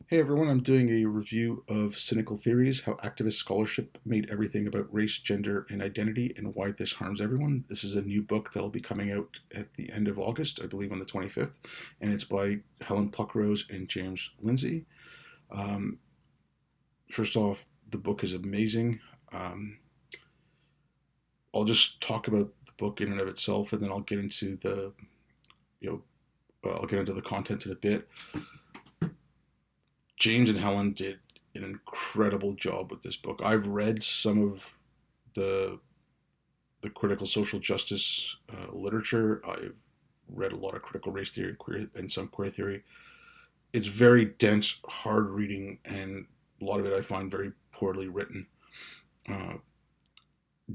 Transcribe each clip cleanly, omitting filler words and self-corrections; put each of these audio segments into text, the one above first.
Hey everyone, I'm doing a review of Cynical Theories, How Activist Scholarship Made Everything About Race, Gender, and Identity, and Why This Harms Everyone. This is a new book that'll be coming out at the end of August, I believe on the 25th, and it's by Helen Pluckrose and James Lindsay. Um, First off, the book is amazing. Um, I'll just talk about the book in and of itself, and then I'll get into you know, I'll get into the content in a bit. James and Helen did an incredible job with this book. I've read some of the the critical social justice literature. I've read a lot of critical race theory and some queer theory. It's very dense, hard reading, and a lot of it I find very poorly written. Uh,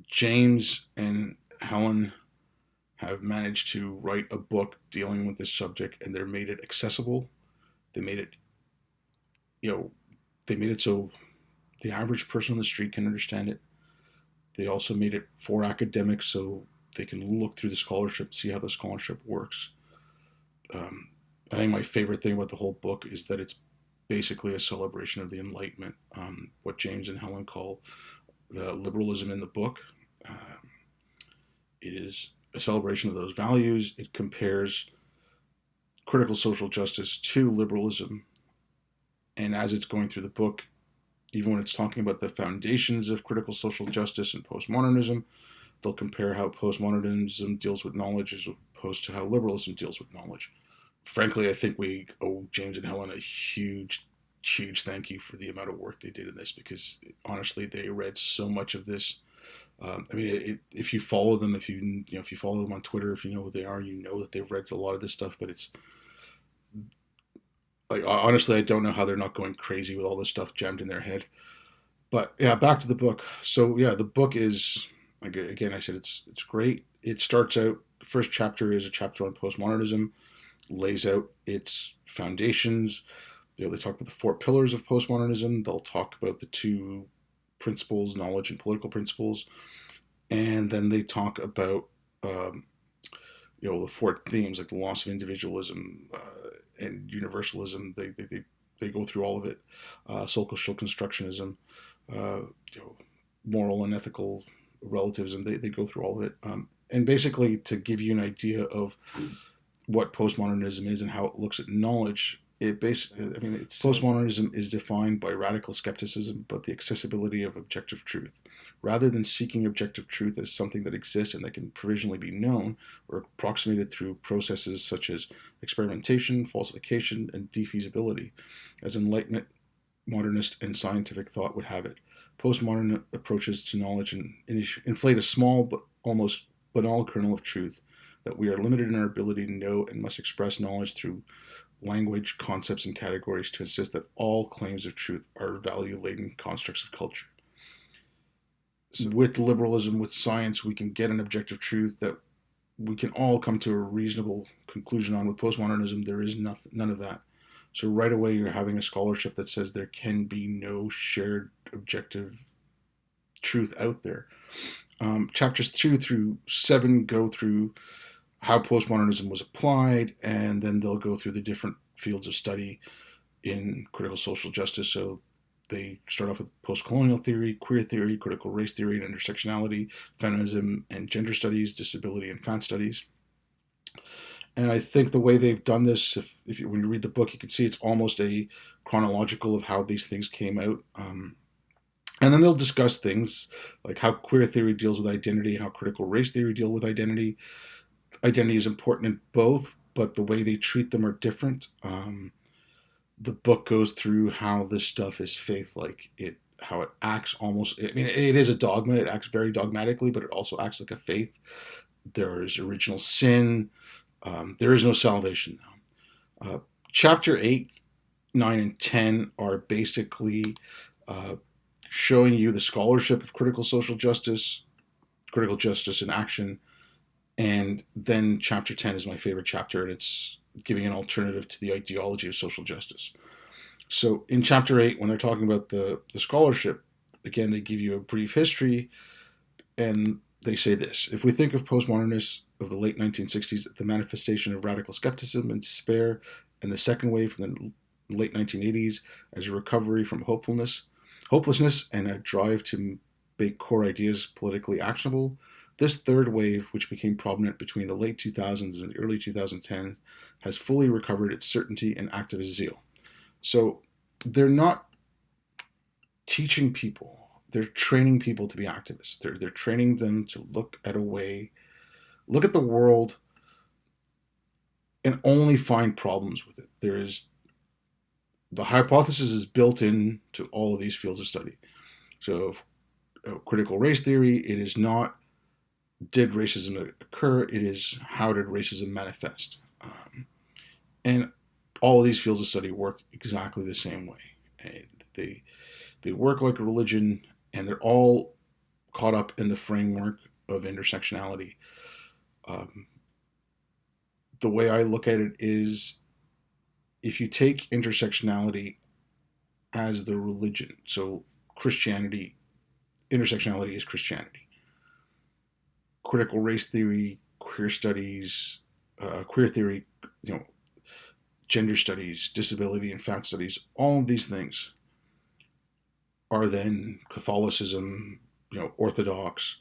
James and Helen have managed to write a book dealing with this subject, and they made it accessible. They made it, you know, they made it so the average person on the street can understand it. They also made it for academics so they can look through the scholarship, see how the scholarship works. Um, I think my favorite thing about the whole book is that it's basically a celebration of the Enlightenment, what James and Helen call the liberalism in the book. It is a celebration of those values. It compares critical social justice to liberalism. And as it's going through the book, even when it's talking about the foundations of critical social justice and postmodernism, they'll compare how postmodernism deals with knowledge as opposed to how liberalism deals with knowledge. Frankly, I think we owe James and Helen a huge thank you for the amount of work they did in this because honestly, they read so much of this. If you follow them, if you follow them on Twitter, if you know who they are, you know that they've read a lot of this stuff. But it's like honestly, I don't know how they're not going crazy with all this stuff jammed in their head. But yeah, back to the book. So yeah, the book is again. I said it's great. It starts out. The first chapter is a chapter on postmodernism, lays out its foundations. They talk about the four pillars of postmodernism. They'll talk about the two principles, knowledge and political principles, and then they talk about um, the four themes like the loss of individualism and universalism. They go through all of it. Social constructionism, uh, you know, moral and ethical relativism. They go through all of it. And basically, to give you an idea of what postmodernism is and how it looks at knowledge, postmodernism is defined by radical skepticism about the accessibility of objective truth. Rather than seeking objective truth as something that exists and that can provisionally be known or approximated through processes such as experimentation, falsification, and defeasibility, as Enlightenment, modernist, and scientific thought would have it. Postmodern approaches to knowledge and inflate a small but almost banal kernel of truth that we are limited in our ability to know and must express knowledge through language, concepts, and categories to insist that all claims of truth are value-laden constructs of culture. So with liberalism, with science, we can get an objective truth that we can all come to a reasonable conclusion on. With postmodernism, there is none of that. So right away, you're having a scholarship that says there can be no shared objective truth out there. Chapters 2 through 7 go through how postmodernism was applied, and then they'll go through the different fields of study in critical social justice. So they start off with post-colonial theory, queer theory, critical race theory and intersectionality, feminism and gender studies, disability and fat studies. And I think the way they've done this, when you read the book, you can see it's almost a chronological of how these things came out. And then they'll discuss things like how queer theory deals with identity, how critical race theory deal with identity. Identity is important in both, but the way they treat them are different. The book goes through how this stuff is faith, how it acts almost. I mean, it is a dogma. It acts very dogmatically, but it also acts like a faith. There is original sin. There is no salvation now. Chapter 8, 9, and 10 are basically showing you the scholarship of critical social justice, critical justice in action, and then chapter 10 is my favorite chapter, and it's giving an alternative to the ideology of social justice. So in chapter 8, when they're talking about the scholarship, again, they give you a brief history, and they say this: if we think of postmodernists of the late 1960s, the manifestation of radical skepticism and despair, and the second wave from the late 1980s as a recovery from hopelessness and a drive to make core ideas politically actionable. This third wave, which became prominent between the late 2000s and the early 2010s, has fully recovered its certainty and activist zeal. So they're not teaching people, they're training people to be activists. They're training them to look at the world and only find problems with it. The hypothesis is built into all of these fields of study. So critical race theory, it is not did racism occur, it is how did racism manifest. And all of these fields of study work exactly the same way. And they work like a religion, and they're all caught up in the framework of intersectionality. The way I look at it is, if you take intersectionality as the religion, so Christianity, intersectionality is Christianity. Critical race theory, queer studies, queer theory, gender studies, disability and fat studies, all of these things are then Catholicism, Orthodox,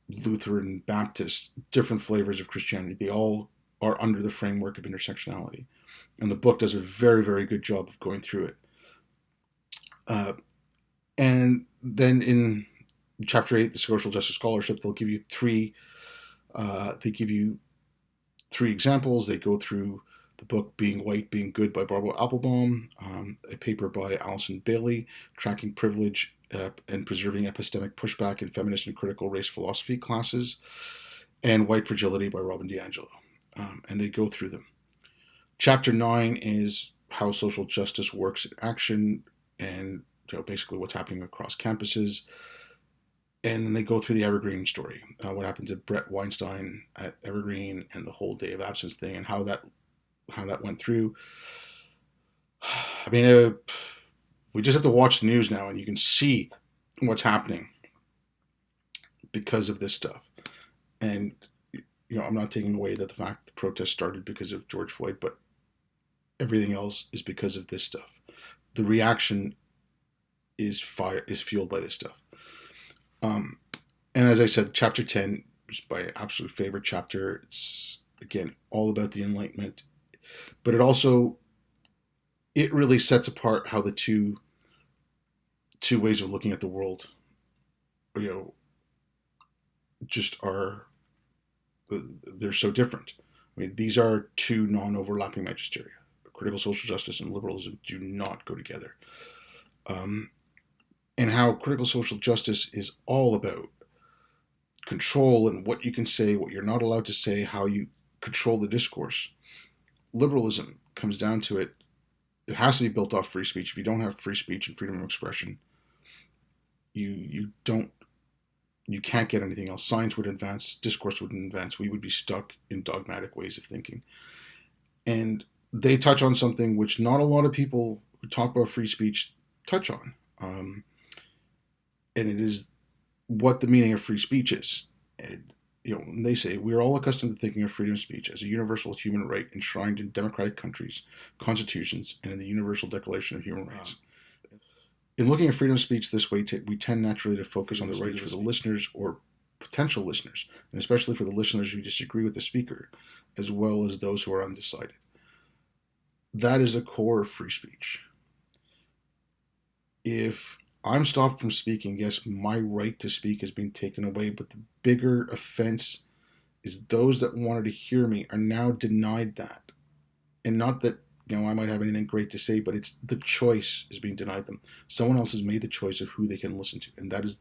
Lutheran, Baptist, different flavors of Christianity. They all are under the framework of intersectionality. And the book does a very, very good job of going through it. And then in Chapter 8, the Social Justice Scholarship, they'll give you three examples. They go through the book Being White, Being Good by Barbara Applebaum, a paper by Alison Bailey, Tracking Privilege and Preserving Epistemic Pushback in Feminist and Critical Race Philosophy Classes, and White Fragility by Robin DiAngelo. And they go through them. Chapter 9 is how social justice works in action, and basically what's happening across campuses. And then they go through the Evergreen story, what happened to Brett Weinstein at Evergreen and the whole day of absence thing, and how that went through. I mean, we just have to watch the news now, and you can see what's happening because of this stuff. And I'm not taking away that the fact the protest started because of George Floyd, but everything else is because of this stuff. The reaction is fueled by this stuff. And as I said, Chapter 10 is my absolute favorite chapter. It's, again, all about the Enlightenment. But it really sets apart how the two ways of looking at the world, just are, they're so different. I mean, these are two non-overlapping magisteria. Critical social justice and liberalism do not go together. And how critical social justice is all about control and what you can say, what you're not allowed to say, how you control the discourse. Liberalism comes down to it has to be built off free speech. If you don't have free speech and freedom of expression, you can't get anything else. Science would advance, discourse wouldn't advance. We would be stuck in dogmatic ways of thinking. And they touch on something which not a lot of people who talk about free speech touch on. And it is what the meaning of free speech is. And, they say, we're all accustomed to thinking of freedom of speech as a universal human right enshrined in democratic countries, constitutions, and in the Universal Declaration of Human Rights. In looking at freedom of speech this way, we tend naturally to focus on the rights for the listeners or potential listeners, and especially for the listeners who disagree with the speaker, as well as those who are undecided. That is a core of free speech. If I'm stopped from speaking, yes, my right to speak is being taken away, but the bigger offense is those that wanted to hear me are now denied that. And not that, I might have anything great to say, but it's the choice is being denied them. Someone else has made the choice of who they can listen to, and that is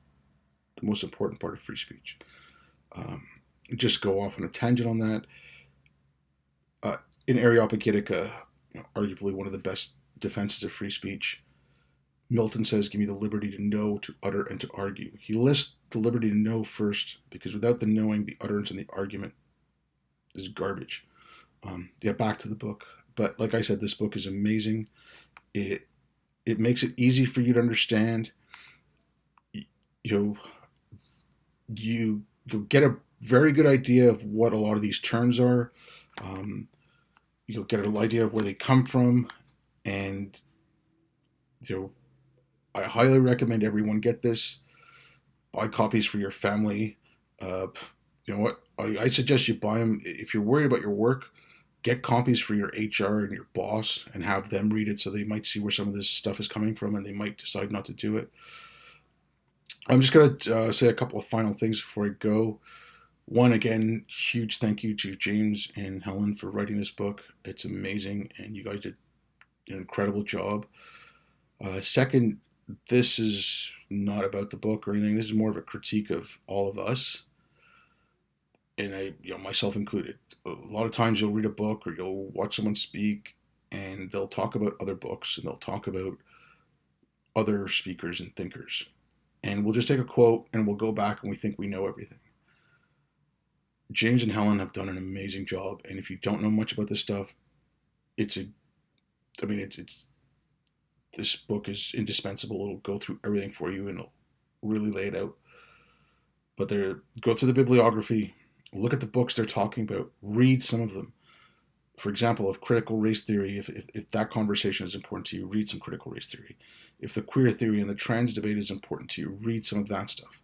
the most important part of free speech. Just go off on a tangent on that. In Areopagitica, arguably one of the best defenses of free speech, Milton says, give me the liberty to know, to utter, and to argue. He lists the liberty to know first, because without the knowing, the utterance and the argument is garbage. Back to the book. But like I said, this book is amazing. It makes it easy for you to understand. You'll get a very good idea of what a lot of these terms are. You'll get an idea of where they come from. And I highly recommend everyone get this. Buy copies for your family. Uh, you know what? I suggest you buy them if you're worried about your work. Get copies for your HR and your boss, and have them read it so they might see where some of this stuff is coming from, and they might decide not to do it. I'm just going to say a couple of final things before I go. One, again, huge thank you to James and Helen for writing this book. It's amazing, and you guys did an incredible job. Second, this is not about the book or anything. This is more of a critique of all of us, and myself included. A lot of times you'll read a book or you'll watch someone speak, and they'll talk about other books and they'll talk about other speakers and thinkers. And we'll just take a quote and we'll go back and we think we know everything. James and Helen have done an amazing job, and if you don't know much about this stuff, it's this book is indispensable. It'll go through everything for you and it'll really lay it out. But go through the bibliography, look at the books they're talking about, read some of them. For example, of critical race theory, if that conversation is important to you, read some critical race theory. If the queer theory and the trans debate is important to you, read some of that stuff.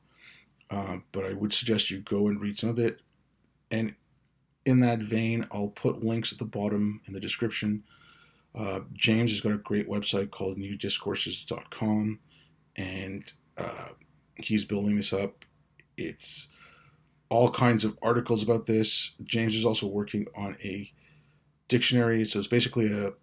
But I would suggest you go and read some of it. And in that vein, I'll put links at the bottom in the description. James has got a great website called newdiscourses.com, and he's building this up. It's all kinds of articles about this. James is also working on a dictionary, so it's basically a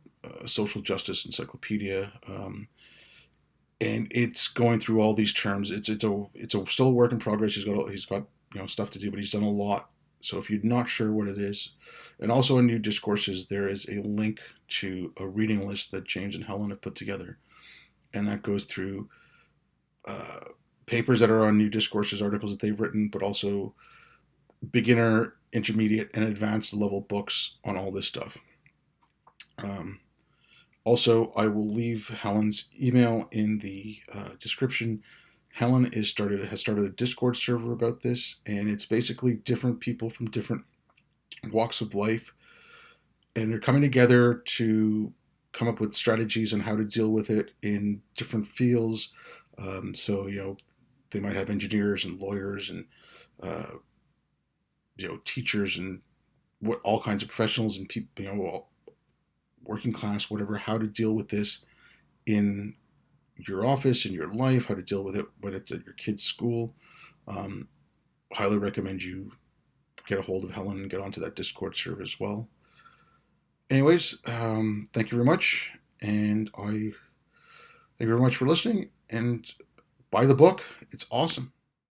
social justice encyclopedia, and it's going through all these terms. It's still a work in progress. He's got stuff to do, but he's done a lot. So if you're not sure what it is, and also in New Discourses, there is a link to a reading list that James and Helen have put together, and that goes through papers that are on New Discourses, articles that they've written, but also beginner, intermediate, and advanced level books on all this stuff. Also, I will leave Helen's email in the description. Helen has started a Discord server about this, and it's basically different people from different walks of life, and they're coming together to come up with strategies on how to deal with it in different fields. So they might have engineers and lawyers and teachers and all kinds of professionals and people, working class, whatever, how to deal with this in your office, in your life, how to deal with it when it's at your kid's school. Highly recommend you get a hold of Helen and get onto that Discord server as well. Anyways, thank you very much, and thank you very much for listening, and buy the book. It's awesome.